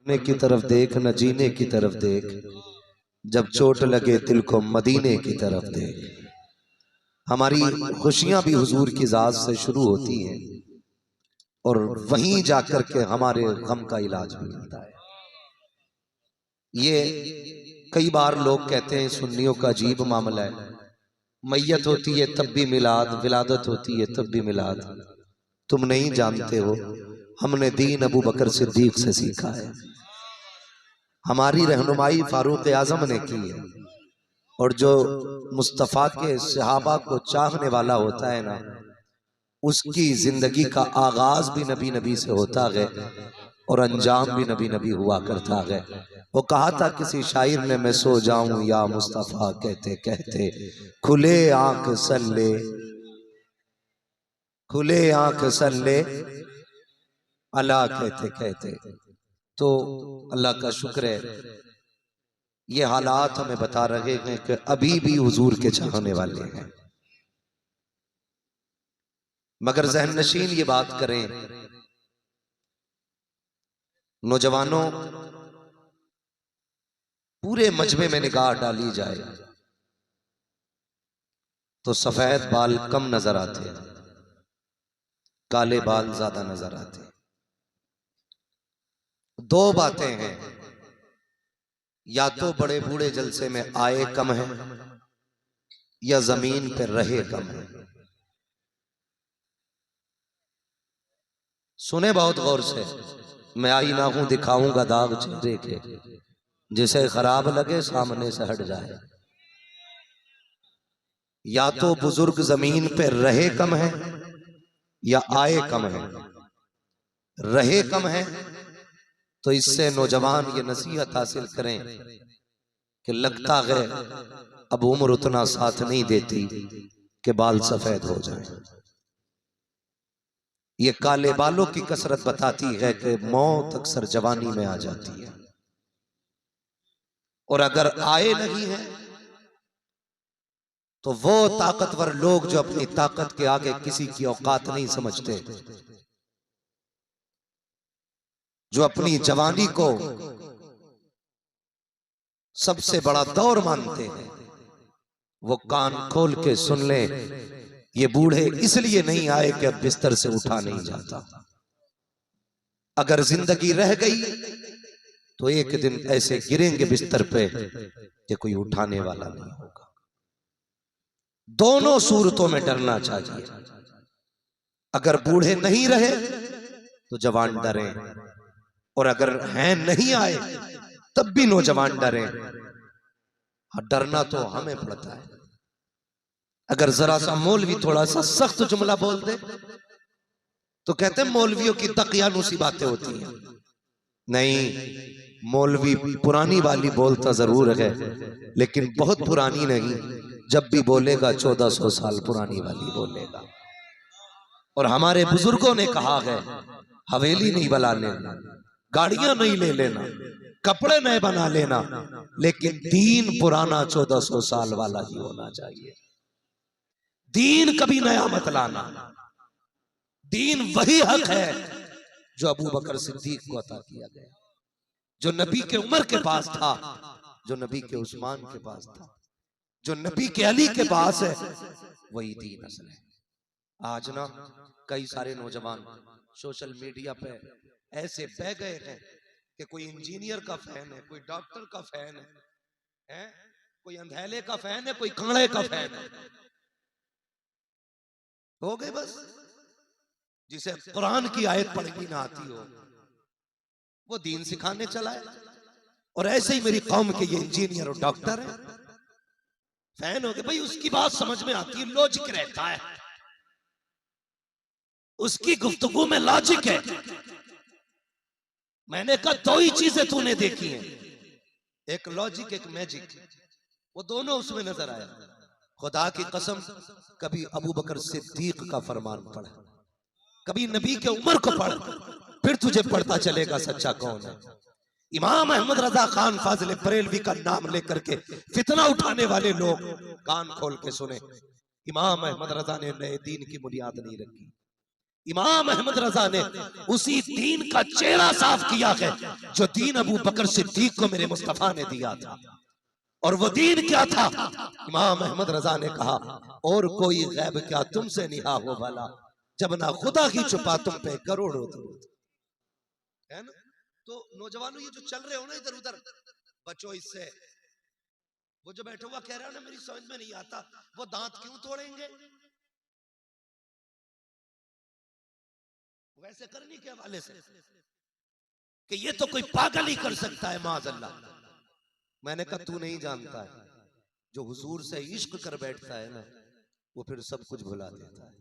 मरने की तरफ देख न जीने की तरफ देख, जब चोट लगे दिल को मदीने की तरफ देख। हमारी खुशियां भी हुजूर की जात से शुरू होती हैं और वहीं जाकर के हमारे गम का इलाज भी मिलता है। ये कई बार लोग कहते हैं सुन्नियों का अजीब मामला है, मैयत होती है तब भी मिलाद, विलादत होती है तब भी मिलाद। तुम नहीं जानते हो, हमने दीन अबू बकर सिद्दीक से सीखा है। हमारी रहनुमाई फारूक आजम ने की है। और जो मुस्तफ़ा के सहाबा को चाहने वाला होता है ना, उसकी जिंदगी का आगाज भी नबी नबी से होता है और अंजाम भी नबी नबी हुआ करता है। वो कहा था किसी शायर ने, मैं सो जाऊं या मुस्तफ़ा कहते कहते, खुले आंख सल्ले, खुले आंख सल्ले अल्लाह कहते कहते। तो अल्लाह का शुक्र है, ये हालात हमें बता रहे हैं कि अभी भी हुजूर के चाहने वाले हैं। मगर ज़हन नशीन ये बात करें, नौजवानों, पूरे मजमे में निगाह डाली जाए तो सफेद बाल कम नजर आते, काले बाल ज्यादा नजर आते। दो बातें हैं, या तो बड़े बूढ़े जलसे में आए कम है या जमीन पर रहे कम है। सुने बहुत गौर से, मैं आईना हूं दिखाऊंगा दाग चेहरे के, जिसे खराब लगे सामने से हट जाए। या तो बुजुर्ग जमीन पे रहे कम है या आए कम है। रहे कम है तो इससे नौजवान ये नसीहत हासिल करें कि लगता है अब उम्र उतना साथ नहीं देती कि बाल सफेद हो जाएं। ये काले बालों की कसरत बताती है कि मौत अक्सर जवानी में आ जाती है। और अगर आए नहीं है तो वो ताकतवर लोग जो अपनी ताकत के आगे किसी की औकात नहीं समझते, जो अपनी जवानी को सबसे बड़ा दौर मानते हैं, वो कान खोल के सुन ले, ये बूढ़े इसलिए नहीं आए कि अब बिस्तर से उठा नहीं जाता। अगर जिंदगी रह गई तो एक दिन ऐसे गिरेंगे बिस्तर पे कि कोई उठाने वाला नहीं होगा। दोनों सूरतों में डरना चाहिए। अगर बूढ़े नहीं रहे तो जवान डरे, और अगर हैं नहीं आए तब भी नौजवान डरे। डरना तो हमें पड़ता है। अगर जरा सा मौलवी थोड़ा सा सख्त जुमला बोल दे तो कहते हैं मौलवियों की तकियानुसी बातें होती हैं। नहीं, मौलवी पुरानी वाली बोलता जरूर है, लेकिन बहुत पुरानी नहीं। जब भी बोलेगा 1400 साल पुरानी वाली बोलेगा। और हमारे बुजुर्गों ने कहा है, हवेली नहीं बना लेना, गाड़ियां नहीं ले लेना, कपड़े नहीं बना लेना, लेकिन दीन पुराना 1400 साल वाला ही होना चाहिए। दीन कभी नया मत लाना। दीन वही हक है जो अबू बकर सिद्दीक को अता किया गया, जो नबी के उमर के पास था, जो नबी के उस्मान के पास था, जो नबी के अली के पास है, वही दीन असल है। आज ना कई सारे नौजवान सोशल मीडिया पे ऐसे बह गए हैं कि कोई इंजीनियर का फैन है, कोई डॉक्टर का फैन है, कोई अंधेले का फैन है, कोई कांड़े का फैन है। हो गए बस। जिसे कुरान की आयत पढ़नी ना आती हो वो दीन सिखाने चला है। और ऐसे ही मेरी कौम के ये इंजीनियर और डॉक्टर है, फैन हो गए। भाई उसकी बात समझ में आती है, लॉजिक रहता है, उसकी गुफ्तगू में लॉजिक है। मैंने कहा दो ही चीजें तूने देखी हैं, एक लॉजिक एक मैजिक, वो दोनों उसमें नजर आया। खुदा की कसम, कभी अबू बकर सिद्दीक का फरमान पढ़, कभी नबी के उमर को पढ़, फिर तुझे पढ़ता चलेगा सच्चा कौन है। इमाम अहमद रजा खान फाजिल बरेलवी का नाम लेकर के फितना उठाने वाले लोग कान खोल के सुने। इमाम अहमद रजा ने नए दीन की बुनियाद नहीं रखी। इमाम अहमद रजा ने उसी दीन का चेहरा साफ किया है जो दीन अबू बकर सिद्दीक को मेरे मुस्तफा ने दिया था। और वो दीन क्या था? इमाम अहमद रजा ने कहा, और कोई गैब क्या तुमसे निहा हो भला, जब ना खुदा की छुपा तुम पे करोड़ों दरूद। है ना? तो नौजवानों ये जो चल रहे हो ना इधर उधर, बचो इससे। वो जो बैठा हुआ कह रहा है ना मेरी समझ में नहीं आता, वो दांत क्यों तोड़ेंगे? वैसे करने के हवाले से कि ये तो कोई पागल ही कर सकता है माज़अल्लाह। मैंने कहा तू नहीं जानता है, जो हुजूर से इश्क कर बैठता है ना, वो फिर सब कुछ भुला देता है।